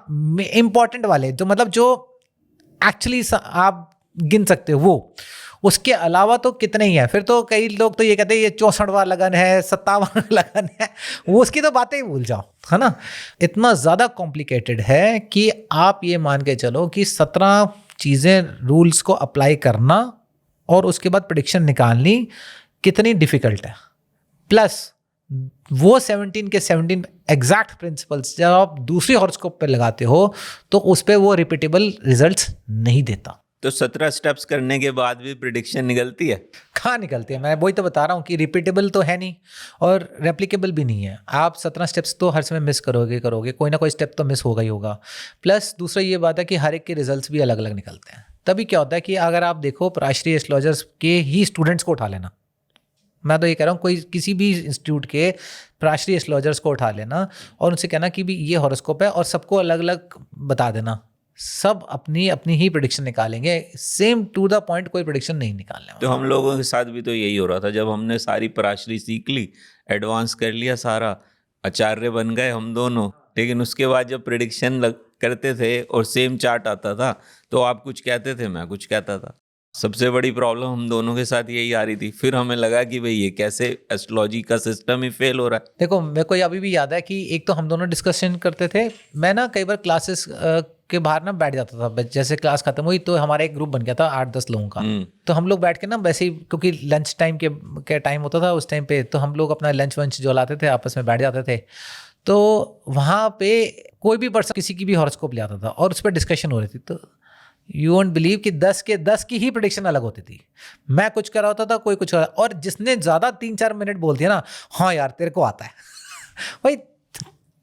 S1: इंपॉर्टेंट वाले जो मतलब जो एक्चुअली आप गिन सकते हो वो, उसके अलावा तो कितने ही हैं। फिर तो कई लोग तो ये कहते हैं ये 64वां लगन है, 57वां लगन है, वो उसकी तो बातें ही भूल जाओ, है ना। इतना ज़्यादा कॉम्प्लिकेटेड है कि आप ये मान के चलो कि 17 चीज़ें, रूल्स को अप्लाई करना और उसके बाद प्रेडिक्शन निकालनी कितनी डिफ़िकल्ट है। प्लस वो 17 के 17 एग्जैक्ट प्रिंसिपल्स जब आप दूसरी हॉरोस्कोप पे लगाते हो तो उस पर वो रिपीटेबल रिजल्ट्स नहीं देता।
S2: तो 17 स्टेप्स करने के बाद भी प्रेडिक्शन निकलती है?
S1: कहाँ निकलती है, मैं वही तो बता रहा हूँ कि रिपीटेबल तो है नहीं और रेप्लिकेबल भी नहीं है। आप 17 स्टेप्स तो हर समय मिस करोगे, कोई ना कोई स्टेप तो मिस होगा ही होगा। प्लस दूसरा ये बात है कि हर एक के रिजल्ट्स भी अलग अलग निकलते हैं। तभी क्या होता है कि अगर आप देखो राष्ट्रीय एस्ट्रोलॉजर्स के ही स्टूडेंट्स को उठा लेना, मैं तो ये कह रहा हूँ कोई किसी भी इंस्टीट्यूट के राष्ट्रीय एस्ट्रोलॉजर्स को उठा लेना और उनसे कहना कि भी ये हॉरोस्कोप है और सबको अलग अलग बता देना, सब अपनी अपनी ही प्रेडिक्शन निकालेंगे, सेम टू द पॉइंट कोई प्रेडिक्शन नहीं निकालने।
S2: तो हम लोगों के साथ भी तो यही हो रहा था, जब हमने सारी पराशरी सीख ली, एडवांस कर लिया सारा, आचार्य बन गए हम दोनों, लेकिन उसके बाद जब प्रेडिक्शन करते थे और सेम चार्ट आता था तो आप कुछ कहते थे, मैं कुछ कहता था। सबसे बड़ी प्रॉब्लम हम दोनों के साथ यही आ रही थी। फिर हमें लगा कि भाई ये कैसे एस्ट्रोलॉजी का सिस्टम ही फेल हो रहा है।
S1: देखो मेरे को अभी भी याद है कि एक तो हम दोनों डिस्कशन करते थे, मैं ना कई बार क्लासेस के बाहर ना बैठ जाता था, जैसे क्लास खत्म हुई तो हमारा एक ग्रुप बन गया था 8-10 लोगों का, तो हम लोग बैठ के ना वैसे ही, क्योंकि लंच टाइम के टाइम होता था उस टाइम पे, तो हम लोग अपना लंच वंच जो लाते थे आपस में बैठ जाते थे। तो वहाँ पे कोई भी पर्सन किसी की भी हॉरोस्कोप ले आता था और उस पर डिस्कशन हो रही थी। यू वोंट बिलीव कि 10 के 10 की ही प्रेडिक्शन अलग होती थी। मैं कुछ कर रहा होता था, कोई कुछ कर रहा, और जिसने ज़्यादा 3-4 मिनट बोल दिया ना, हाँ यार तेरे को आता है भाई,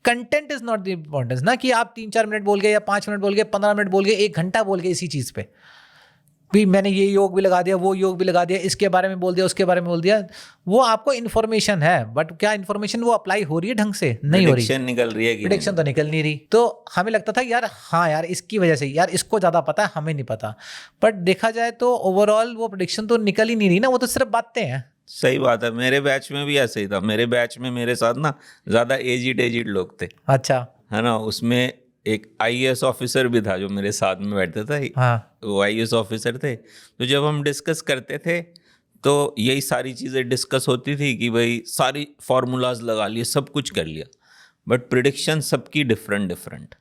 S1: content is not the importance ना, कि आप 3-4 मिनट बोल गए या 5 मिनट बोल गए, 15 मिनट बोल गए, 1 घंटा बोल गए इसी चीज़ पे भी, मैंने ये योग भी लगा दिया, वो योग भी लगा दिया, इसके बारे में बोल दिया, उसके बारे में बोल दिया। वो आपको इन्फॉर्मेशन है, बट क्या इन्फॉर्मेशन वो अप्लाई हो रही है ढंग से? नहीं हो रही।
S2: प्रेडिक्शन निकल रही है कि
S1: प्रेडिक्शन तो निकल नहीं रही। तो हमें लगता था यार हाँ यार इसकी वजह से, यार इसको ज़्यादा पता है, हमें नहीं पता। बट देखा जाए तो ओवरऑल वो प्रेडिक्शन तो निकल ही नहीं रही ना, वो तो सिर्फ बातें हैं।
S2: सही बात है। मेरे बैच में भी ऐसे ही था। मेरे बैच में मेरे साथ ना ज़्यादा एजिड लोग थे,
S1: अच्छा,
S2: है ना। उसमें एक आईएएस ऑफिसर भी था जो मेरे साथ में बैठता था।
S1: हाँ,
S2: वो आईएएस ऑफिसर थे। तो जब हम डिस्कस करते थे तो यही सारी चीज़ें डिस्कस होती थी कि भाई सारी फार्मूलाज लगा लिए, सब कुछ कर लिया, बट प्रिडिक्शन सबकी डिफरेंट।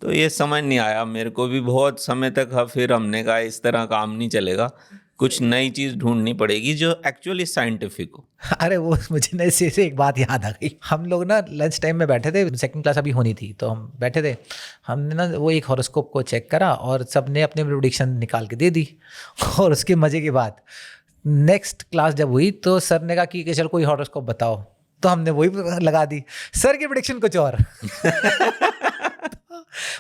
S2: तो ये समझ नहीं आया मेरे को भी बहुत समय तक। फिर हमने कहा इस तरह काम नहीं चलेगा, कुछ नई चीज़ ढूंढनी पड़ेगी जो एक्चुअली साइंटिफिक हो।
S1: अरे वो मुझे ना इससे एक बात याद आ गई। हम लोग ना लंच टाइम में बैठे थे, सेकंड क्लास अभी होनी थी, तो हम बैठे थे, हमने ना वो एक हॉरोस्कोप को चेक करा और सबने अपने प्रेडिक्शन निकाल के दे दी। और उसके मज़े की बात, नेक्स्ट क्लास जब हुई तो सर ने कहा कि चल कोई हॉरोस्कोप बताओ, तो हमने वही लगा दी, सर की प्रेडिक्शन कुछ और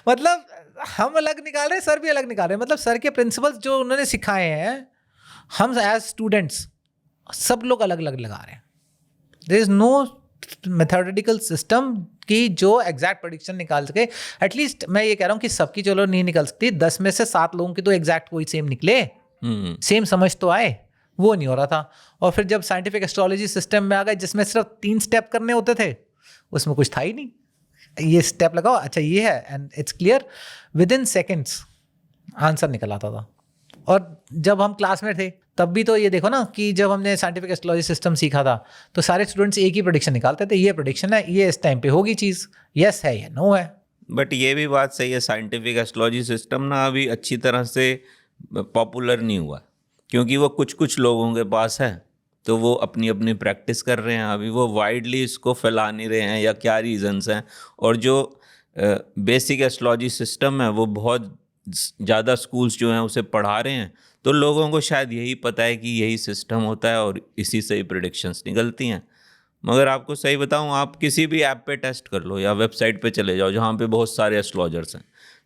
S1: मतलब हम अलग निकाल रहे हैं, सर भी अलग निकाल रहे हैं। मतलब सर के प्रिंसिपल्स जो उन्होंने सिखाए हैं, हम एज स्टूडेंट्स सब लोग अलग अलग लगा रहे हैं। There is no mathematical system की जो एग्जैक्ट प्रेडिक्शन निकाल सके। एटलीस्ट मैं ये कह रहा हूँ कि सबकी चलो नहीं निकल सकती, 10 में से 7 लोगों की तो एग्जैक्ट कोई सेम निकले, सेम समझ तो आए, वो नहीं हो रहा था। और फिर जब साइंटिफिक एस्ट्रोलॉजी सिस्टम में आ गए जिसमें सिर्फ 3 स्टेप करने होते थे, उसमें कुछ था ही नहीं। ये स्टेप लगाओ, अच्छा ये है, and it's clear, with in seconds answer निकल आता था। और जब हम क्लास में थे तब भी तो ये देखो ना कि जब हमने साइंटिफिक एस्ट्रोलॉजी सिस्टम सीखा था तो सारे स्टूडेंट्स एक ही प्रेडिक्शन निकालते थे, ये प्रेडिक्शन है, ये इस टाइम पे होगी चीज़, यस है या नो है।
S2: बट ये भी बात सही है, साइंटिफिक एस्ट्रोलॉजी सिस्टम ना अभी अच्छी तरह से पॉपुलर नहीं हुआ, क्योंकि वो कुछ लोगों के पास है तो वो अपनी अपनी प्रैक्टिस कर रहे हैं। अभी वो वाइडली इसको फैला नहीं रहे हैं, या क्या रीजंस हैं। और जो बेसिक एस्ट्रोलॉजी सिस्टम है वो बहुत ज़्यादा स्कूल्स जो हैं उसे पढ़ा रहे हैं, तो लोगों को शायद यही पता है कि यही सिस्टम होता है और इसी से ही प्रेडिक्शंस निकलती हैं। मगर आपको सही बताऊं, आप किसी भी ऐप पे टेस्ट कर लो या वेबसाइट पे चले जाओ जहाँ पे बहुत सारे एस्ट्रोलॉजर्स हैं,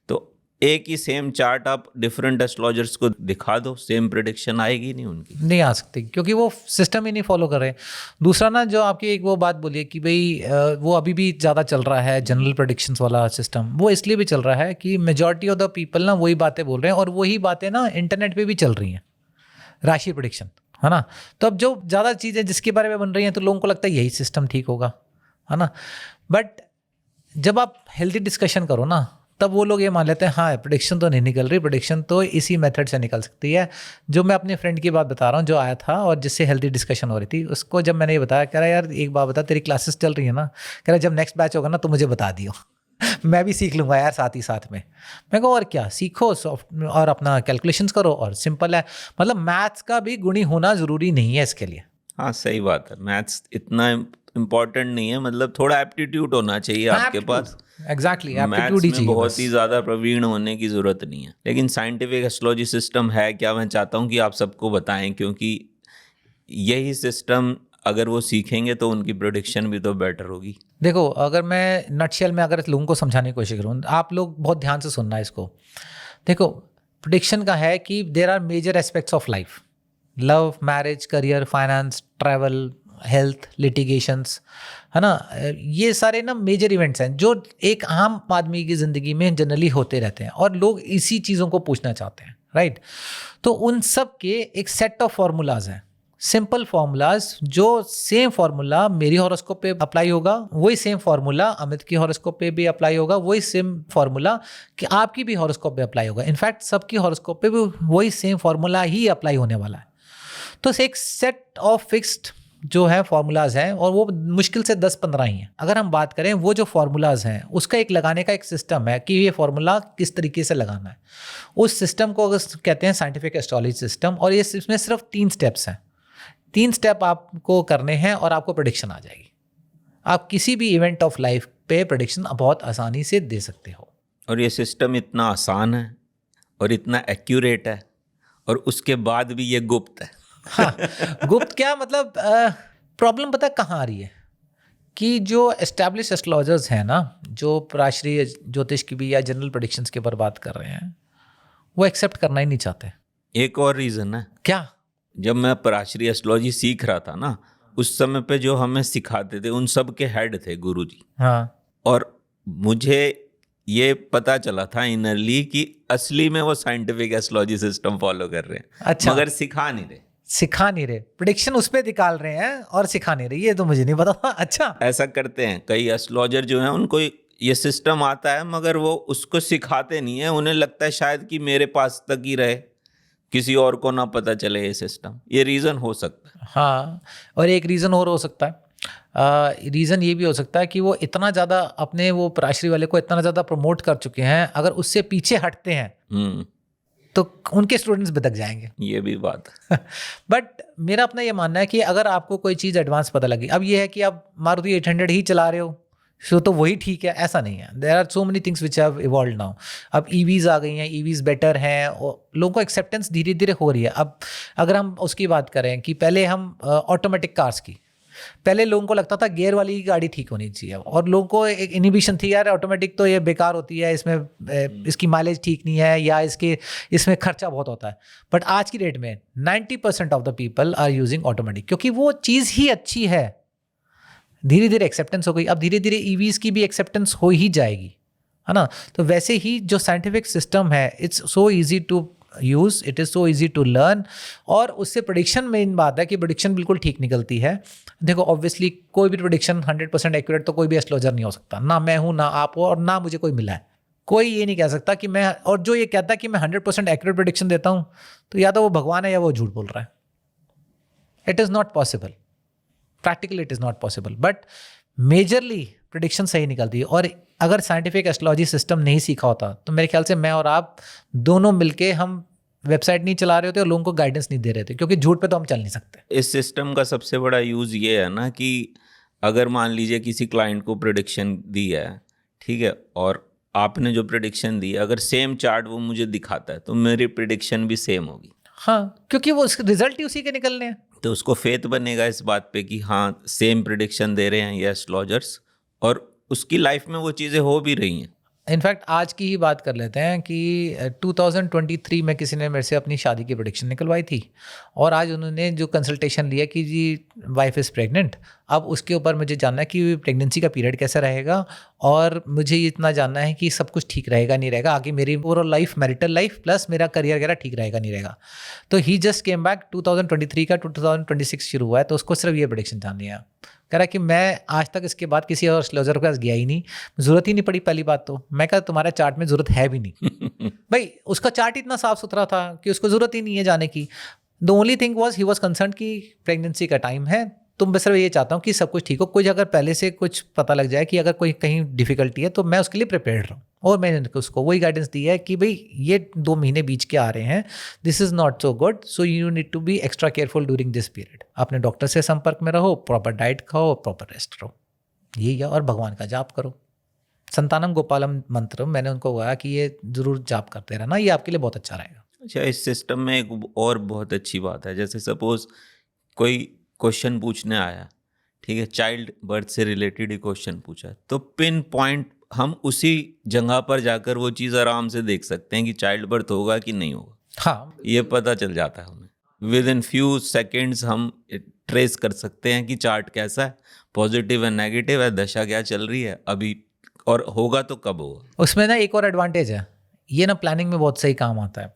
S2: तो एक ही सेम चार्ट आप डिफरेंट एस्ट्रोलॉजर्स को दिखा दो, सेम प्रेडिक्शन आएगी नहीं उनकी,
S1: नहीं आ सकती, क्योंकि वो सिस्टम ही नहीं फॉलो कर रहे। दूसरा ना, जो आपकी एक वो बात बोलिए कि भाई वो अभी भी ज़्यादा चल रहा है जनरल प्रेडिक्शंस वाला सिस्टम, वो इसलिए भी चल रहा है कि मेजॉरिटी ऑफ द पीपल ना वही बातें बोल रहे हैं, और वही बातें ना इंटरनेट पे भी चल रही हैं, राशि प्रेडिक्शन, है ना। तो अब जो ज़्यादा चीज़ें जिसके बारे में बन रही हैं तो लोगों को लगता है यही सिस्टम ठीक होगा, है ना। बट जब आप हेल्दी डिस्कशन करो ना, तब वो लोग ये मान लेते हैं हाँ प्रेडिक्शन तो नहीं निकल रही, प्रेडिक्शन तो इसी मेथड से निकल सकती है। जो मैं अपने फ्रेंड की बात बता रहा हूँ जो आया था और जिससे हेल्दी डिस्कशन हो रही थी, उसको जब मैंने ये बताया, कह रहा यार एक बात बता, तेरी क्लासेस चल रही है ना, कह रहा जब नेक्स्ट बैच होगा ना तो मुझे बता दियो मैं भी सीख लूँगा यार साथ ही साथ में। मैं कहूँ और क्या, सीखो सॉफ्ट और अपना कैलकुलेशंस करो, और सिंपल है। मतलब मैथ्स का भी गुणी होना ज़रूरी नहीं है इसके लिए।
S2: हाँ सही बात है, मैथ्स इतना इम्पोर्टेंट नहीं है, मतलब थोड़ा एप्टीट्यूड होना चाहिए आपके पास।
S1: एग्जैक्टली,
S2: मैथ्स
S1: एप्टीट्यूड ही
S2: में
S1: चाहिए
S2: बहुत
S1: बस।
S2: ही ज़्यादा प्रवीण होने की ज़रूरत नहीं है। लेकिन साइंटिफिक एस्ट्रोलॉजी सिस्टम है क्या, मैं चाहता हूँ कि आप सबको बताएं, क्योंकि यही सिस्टम अगर वो सीखेंगे तो उनकी प्रेडिक्शन भी तो बेटर होगी।
S1: देखो, अगर मैं नटशेल में अगर लोगों को समझाने की कोशिश करूँ, आप लोग बहुत ध्यान से सुनना है इसको। देखो, प्रेडिक्शन का है कि there are major aspects of life, love, marriage, career, finance, travel, health, litigations, है ना। ये सारे ना मेजर इवेंट्स हैं जो एक आम आदमी की ज़िंदगी में जनरली होते रहते हैं, और लोग इसी चीज़ों को पूछना चाहते हैं, राइट। तो उन सब के एक सेट ऑफ फार्मूलाज हैं, सिंपल फार्मूलाज, जो सेम फार्मूला मेरी हॉरोस्कोप पे अप्लाई होगा, वही सेम फार्मूला अमित की हॉरोस्कोप पे भी अप्लाई होगा, वही सेम फार्मूला कि आपकी भी हॉरोस्कोप पे अप्लाई होगा। इनफैक्ट सबकी हॉरोस्कोप पे भी वही सेम फार्मूला ही अप्लाई होने वाला है। तो एक सेट ऑफ फिक्स्ड जो है फार्मूलाज हैं, और वो मुश्किल से 10-15 ही हैं। अगर हम बात करें वो जो फार्मूलाज हैं उसका एक लगाने का एक सिस्टम है कि ये फार्मूला किस तरीके से लगाना है। उस सिस्टम को कहते हैं साइंटिफिक एस्ट्रोलॉजी सिस्टम, और ये इसमें सिर्फ 3 स्टेप्स हैं। 3 स्टेप आपको करने हैं और आपको प्रेडिक्शन आ जाएगी। आप किसी भी इवेंट ऑफ लाइफ पे प्रेडिक्शन बहुत आसानी से दे सकते हो।
S2: और ये सिस्टम इतना आसान है, और इतना एक्यूरेट है, और उसके बाद भी ये गुप्त है।
S1: हाँ, गुप्त क्या मतलब, प्रॉब्लम पता है कहाँ आ रही है कि जो एस्टैब्लिश एस्ट्रोलॉजर्स हैं ना, जो प्राश्रीय ज्योतिष की भी या जनरल प्रेडिक्शंस के ऊपर बात कर रहे हैं, वो एक्सेप्ट करना ही नहीं चाहते।
S2: एक और रीज़न है,
S1: क्या?
S2: जब मैं पराशरी एस्ट्रोलॉजी सीख रहा था ना, उस समय पे जो हमें सिखाते थे उन सब के हेड थे गुरुजी।
S1: हाँ,
S2: और मुझे ये पता चला था इनरली कि असली में वो साइंटिफिक एस्ट्रोलॉजी सिस्टम फॉलो कर रहे हैं।
S1: अच्छा।
S2: मगर सिखा नहीं रहे।
S1: सिखा नहीं रहे, प्रेडिक्शन उस पर निकाल रहे हैं और सिखा नहीं रहे, ये तो मुझे नहीं पता था। अच्छा,
S2: ऐसा करते हैं कई एस्ट्रोलॉजर जो हैं, उनको ये सिस्टम आता है मगर वो उसको सिखाते नहीं है। उन्हें लगता है शायद कि मेरे पास तक ही रहे, किसी और को ना पता चले ये सिस्टम। ये रीज़न हो सकता है।
S1: हाँ, और एक रीज़न और हो सकता है, रीज़न ये भी हो सकता है कि वो इतना ज़्यादा अपने वो पराशरी वाले को इतना ज़्यादा प्रमोट कर चुके हैं, अगर उससे पीछे हटते हैं तो उनके स्टूडेंट्स बिदक जाएंगे।
S2: ये भी बात है।
S1: बट मेरा अपना ये मानना है कि अगर आपको कोई चीज़ एडवांस पता लगी, अब ये है कि आप मारुति 800 ही चला रहे हो तो वही ठीक है, ऐसा नहीं है। There are so many things which have evolved now. अब ईवीज आ गई हैं, ईवीज बेटर हैं, और लोगों को एक्सेप्टेंस धीरे धीरे हो रही है। अब अगर हम उसकी बात करें कि पहले हम ऑटोमेटिक कार्स की, पहले लोगों को लगता था गियर वाली गाड़ी ठीक होनी चाहिए, और लोगों को एक इनिबिशन थी, यार ऑटोमेटिक तो ये बेकार होती है, इसमें इसकी माइलेज ठीक नहीं है, या इसमें खर्चा बहुत होता है। बट आज की डेट में 90% of the people are using automatic, क्योंकि वो चीज़ ही अच्छी है। धीरे धीरे एक्सेप्टेंस हो गई, अब धीरे धीरे ईवीज़ की भी एक्सेप्टेंस हो ही जाएगी, है ना। तो वैसे ही जो साइंटिफिक सिस्टम है, it's so easy to use, it is so easy to learn. और उससे प्रेडिक्शन मेन बात है कि प्रेडिक्शन बिल्कुल ठीक निकलती है। देखो ऑब्वियसली कोई भी प्रेडिक्शन 100% एक्यूरेट तो कोई भी एस्ट्रोलॉजर नहीं हो सकता, ना मैं हूँ, ना आप हो, और ना मुझे कोई मिला है। कोई ये नहीं कह सकता कि मैं, और जो ये कहता है कि मैं 100% एक्यूरेट प्रेडिक्शन देता हूँ, तो या तो वो भगवान है या वो झूठ बोल रहा है। It is not possible, practically it is not possible. But majorly prediction सही निकलती है। और अगर साइंटिफिक एस्ट्रोलॉजी सिस्टम नहीं सीखा होता तो मेरे ख्याल से मैं और आप दोनों मिलके हम वेबसाइट नहीं चला रहे होते और लोगों को गाइडेंस नहीं दे रहे थे, क्योंकि झूठ पे तो हम चल नहीं सकते।
S2: इस सिस्टम का सबसे बड़ा यूज़ ये है ना कि अगर मान लीजिए किसी क्लाइंट को प्रेडिक्शन दी है, ठीक है, और आपने जो प्रेडिक्शन दी, अगर सेम चार्ट वो मुझे दिखाता है तो मेरी प्रेडिक्शन भी सेम होगी।
S1: हाँ, क्योंकि वो रिजल्ट ही उसी के निकलने हैं।
S2: तो उसको फेथ बनेगा इस बात पे कि हाँ सेम प्रेडिक्शन दे रहे हैं ये एस्ट्रोलॉजर्स, और उसकी लाइफ में वो चीज़ें हो भी रही हैं।
S1: इनफैक्ट आज की ही बात कर लेते हैं कि 2023 में किसी ने मेरे से अपनी शादी की प्रेडिक्शन निकलवाई थी, और आज उन्होंने जो कंसल्टेशन लिया कि जी वाइफ इज़ प्रेग्नेंट। अब उसके ऊपर मुझे जानना है कि प्रेगनेंसी का पीरियड कैसा रहेगा, और मुझे इतना जानना है कि सब कुछ ठीक रहेगा नहीं रहेगा, आगे मेरी overall life, marital life plus मेरा करियर वगैरह ठीक रहेगा नहीं रहेगा। तो ही जस्ट केम बैक, 2023 का 2026 शुरू हुआ है, तो उसको सिर्फ ये प्रेडिक्शन जाननी है। कह रहा है कि मैं आज तक इसके बाद किसी और एस्ट्रोलॉजर के पास गया ही नहीं, ज़रूरत ही नहीं पड़ी। पहली बात तो मैं कहा तुम्हारा चार्ट में ज़रूरत है भी नहीं। भाई उसका चार्ट इतना साफ सुथरा था कि उसको ज़रूरत ही नहीं है जाने की। The only thing was he was concern कि प्रेगनेंसी का टाइम है, तुम बस सिर्फ ये चाहता हूँ कि सब कुछ ठीक हो। कुछ अगर पहले से कुछ पता लग जाए कि अगर कोई कहीं डिफिकल्टी है तो मैं उसके लिए प्रिपेयर्ड रहूँ। और मैंने उसको वही गाइडेंस दी है कि भाई ये 2 महीने बीच के आ रहे हैं, this is not so good, so you need to be extra careful during this period. अपने डॉक्टर से संपर्क में रहो, प्रॉपर डाइट खाओ, प्रॉपर रेस्ट करो, यही है, और भगवान का जाप करो। संतानम गोपालम मंत्र मैंने उनको कहा कि ये ज़रूर जाप करते रहना, ये आपके लिए बहुत अच्छा रहेगा।
S2: अच्छा, इस सिस्टम में एक और बहुत अच्छी बात है, जैसे सपोज कोई क्वेश्चन पूछने आया, ठीक है, चाइल्ड बर्थ से रिलेटेड ही क्वेश्चन पूछा, तो पिन पॉइंट हम उसी जगह पर जाकर वो चीज़ आराम से देख सकते हैं कि चाइल्ड बर्थ होगा कि नहीं होगा।
S1: हाँ,
S2: ये पता चल जाता है हमें। विद इन फ्यू सेकेंड्स हम ट्रेस कर सकते हैं कि चार्ट कैसा है, पॉजिटिव है, नेगेटिव है, दशा क्या चल रही है अभी, और होगा तो कब होगा।
S1: उसमें ना एक और एडवांटेज है, ये ना प्लानिंग में बहुत सही काम आता है।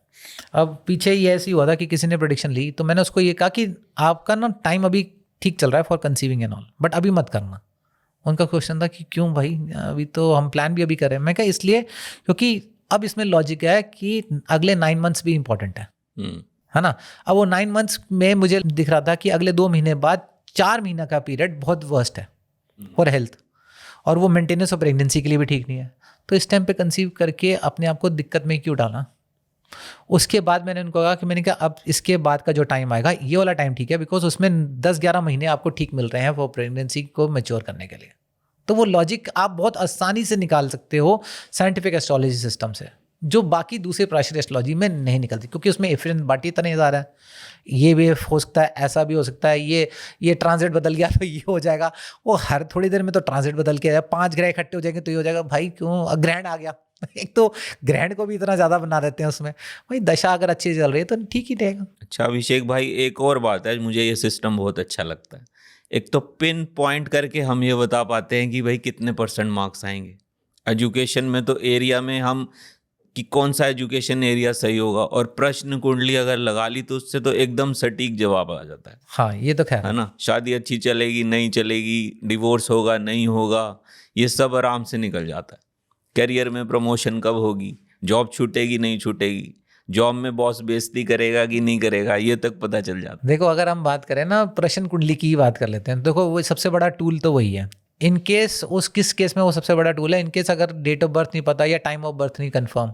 S1: अब पीछे ये ऐसी हुआ था कि किसी ने प्रेडिक्शन ली, तो मैंने उसको ये कहा कि आपका ना टाइम अभी ठीक चल रहा है for conceiving and all, but अभी मत करना। उनका क्वेश्चन था कि क्यों भाई, अभी तो हम प्लान भी अभी कर रहे हैं। मैं कहा इसलिए क्योंकि अब इसमें लॉजिक है कि अगले 9 मंथ्स भी इंपॉर्टेंट है ना। अब वो 9 मंथ्स में मुझे दिख रहा था कि अगले 2 महीने बाद 4 महीना का पीरियड बहुत वर्स्ट है फॉर हेल्थ, और वो मेंटेनेंस ऑफ प्रेगनेंसी के लिए भी ठीक नहीं है। तो इस टाइम पे कंसीव करके अपने आप को दिक्कत में क्यों डालना। उसके बाद मैंने उनको कहा कि मैंने कहा अब इसके बाद का जो टाइम आएगा ये वाला टाइम ठीक है, बिकॉज उसमें 10-11 महीने आपको ठीक मिल रहे हैं वो प्रेगनेंसी को मैच्योर करने के लिए। तो वो लॉजिक आप बहुत आसानी से निकाल सकते हो साइंटिफिक एस्ट्रोलॉजी सिस्टम से। जो बाकी दूसरे प्राचीन एस्ट्रोलॉजी में नहीं निकलती, क्योंकि उसमें इफरेंट बाटी इतना नहीं जा रहा है, ये भी हो सकता है, ऐसा भी हो सकता है, ये ट्रांजिट बदल गया तो ये हो जाएगा, वो हर थोड़ी देर में तो ट्रांजिट बदल के आया, 5 ग्रह इकट्ठे हो जाएंगे तो ये हो जाएगा। भाई क्यों, ग्रहण आ गया एक तो ग्रहण को भी इतना ज़्यादा बना देते हैं उसमें। भाई दशा अगर अच्छी चल रही है तो ठीक ही रहेगा।
S2: अच्छा अभिषेक भाई, एक और बात है, मुझे ये सिस्टम बहुत अच्छा लगता है। एक तो पिन पॉइंट करके हम ये बता पाते हैं कि भाई कितने % मार्क्स आएंगे। एजुकेशन में तो एरिया में हम कि कौन सा एजुकेशन एरिया सही होगा, और प्रश्न कुंडली अगर लगा ली तो उससे तो एकदम सटीक जवाब आ जाता है।
S1: हाँ ये तो खैर
S2: है ना, शादी अच्छी चलेगी नहीं चलेगी, डिवोर्स होगा नहीं होगा, ये सब आराम से निकल जाता है। करियर में प्रमोशन कब होगी, जॉब छूटेगी नहीं छूटेगी, जॉब में बॉस बेइज्जती करेगा कि नहीं करेगा, ये तक पता चल जाता है।
S1: देखो अगर हम बात करें ना, प्रश्न कुंडली की ही बात कर लेते हैं। देखो वो सबसे बड़ा टूल तो वही है। इन केस उस किस केस में वो सबसे बड़ा टूल है, इन केस अगर डेट ऑफ बर्थ नहीं पता या टाइम ऑफ बर्थ नहीं कंफर्म,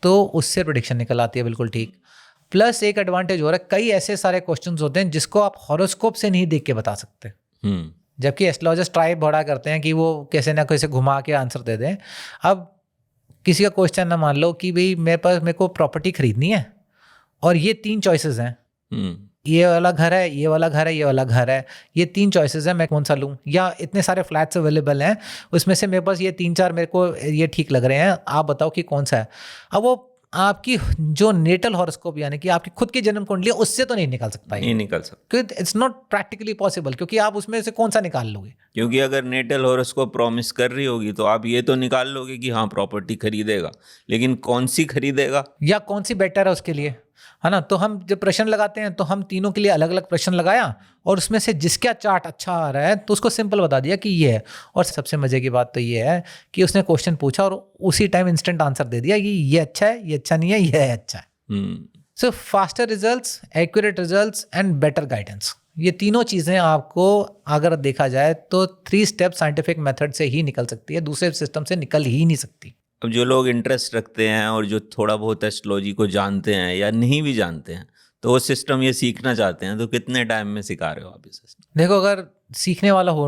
S1: तो उससे प्रेडिक्शन निकल आती है बिल्कुल ठीक। प्लस एक एडवांटेज हो रहा है, कई ऐसे सारे क्वेश्चंस होते हैं जिसको आप हॉरोस्कोप से नहीं देख के बता सकते, जबकि एस्ट्रोलॉजर्स ट्राई बड़ा करते हैं कि वो कैसे ना कैसे घुमा के आंसर दे दें। अब किसी का क्वेश्चन ना, मान लो कि भाई मेरे को प्रॉपर्टी खरीदनी है और ये 3 चॉइसेस हैं, ये वाला घर है, ये वाला घर है, ये वाला घर है, ये 3 चॉइसेस हैं, मैं कौन सा लूँ, या इतने सारे फ्लैट्स अवेलेबल हैं, उसमें से मेरे पास ये 3-4 मेरे को ये ठीक लग रहे हैं, आप बताओ कि कौन सा है। अब वो आपकी जो नेटल हॉरोस्कोप यानी कि आपकी खुद की जन्म कुंडली है, उससे तो नहीं निकल सकता,
S2: नहीं निकल सकता,
S1: क्योंकि इट्स नॉट प्रैक्टिकली पॉसिबल, क्योंकि आप उसमें से कौन सा निकाल लोगे।
S2: क्योंकि अगर नेटल हॉरोस्कोप प्रॉमिस कर रही होगी तो आप ये तो निकाल लोगे कि हाँ प्रॉपर्टी खरीदेगा, लेकिन कौन सी खरीदेगा
S1: या कौन सी बेटर है उसके लिए, है ना। तो हम जब प्रश्न लगाते हैं तो हम तीनों के लिए अलग अलग प्रश्न लगाया, और उसमें से जिसका चार्ट अच्छा आ रहा है तो उसको सिंपल बता दिया कि ये है। और सबसे मजे की बात तो ये है कि उसने क्वेश्चन पूछा और उसी टाइम इंस्टेंट आंसर दे दिया कि ये अच्छा है, ये अच्छा नहीं है, ये अच्छा है। So faster results, accurate results and better guidance, ये तीनों चीज़ें आपको अगर देखा जाए तो 3 स्टेप साइंटिफिक मेथड से ही निकल सकती है, दूसरे सिस्टम से निकल ही नहीं सकती।
S2: अब जो लोग इंटरेस्ट रखते हैं और जो थोड़ा बहुत एस्ट्रोलॉजी को जानते हैं या नहीं भी जानते हैं, तो वो सिस्टम ये सीखना चाहते हैं, तो कितने टाइम में सिखा रहे हो आप ये सिस्टम?
S1: देखो अगर सीखने वाला हो,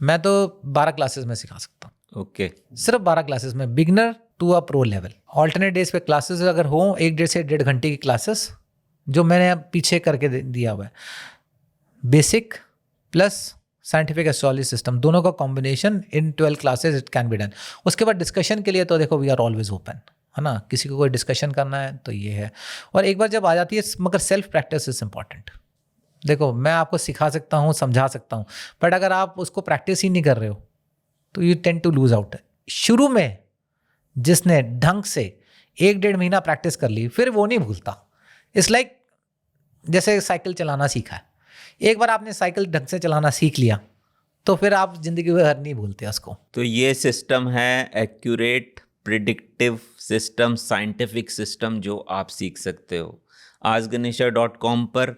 S1: मैं तो 12 क्लासेस में सिखा सकता हूँ।
S2: ओके,
S1: सिर्फ 12 क्लासेस में, beginner to a pro level. Alternate days पे क्लासेस अगर हो, 1 से 1.5 घंटे की क्लासेस जो मैंने पीछे करके दिया हुआ है, basic plus scientific astrology system, दोनों का combination in 12 classes it can be done. उसके बाद डिस्कशन के लिए तो देखो वी आर ऑलवेज ओपन, है ना, किसी को कोई डिस्कशन करना है तो ये है। और एक बार जब आ जाती है, मगर सेल्फ प्रैक्टिस इज इम्पॉर्टेंट। देखो मैं आपको सिखा सकता हूँ, समझा सकता हूँ, बट अगर आप उसको प्रैक्टिस ही नहीं कर रहे हो तो you tend to lose out. शुरू में जिसने ढंग से 1-1.5 महीना प्रैक्टिस कर ली, फिर वो नहीं भूलता। इट्स लाइक जैसे साइकिल चलाना सीखा है, एक बार आपने साइकिल ढंग से चलाना सीख लिया तो फिर आप जिंदगी भर नहीं भूलते उसको।
S2: तो ये सिस्टम है accurate predictive system, scientific system, जो आप सीख सकते हो। askganesha.com पर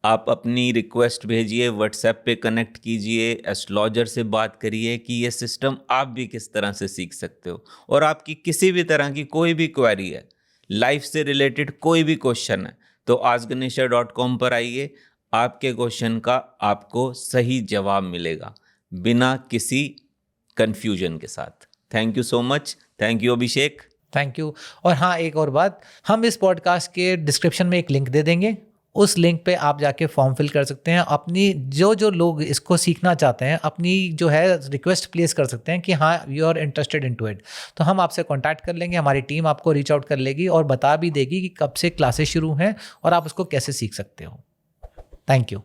S2: आप अपनी रिक्वेस्ट भेजिए, व्हाट्सएप पे कनेक्ट कीजिए, एस्ट्रोलॉजर से बात करिए कि ये सिस्टम आप भी किस तरह से सीख सकते हो। और आपकी किसी भी तरह की कोई भी क्वेरी है, लाइफ से रिलेटेड कोई भी क्वेश्चन है, तो askganesha.com पर आइए, आपके क्वेश्चन का आपको सही जवाब मिलेगा बिना किसी कंफ्यूजन के साथ। Thank you so much. Thank you Abhishek.
S1: Thank you. और हाँ, एक और बात, हम इस पॉडकास्ट के डिस्क्रिप्शन में एक लिंक दे देंगे, उस लिंक पे आप जाके फॉर्म फिल कर सकते हैं। अपनी जो लोग इसको सीखना चाहते हैं, अपनी जो है रिक्वेस्ट प्लेस कर सकते हैं कि हाँ you are interested into it, तो हम आपसे कांटेक्ट कर लेंगे, हमारी टीम आपको रीच आउट कर लेगी और बता भी देगी कि कब से क्लासेस शुरू हैं और आप उसको कैसे सीख सकते हो। Thank you.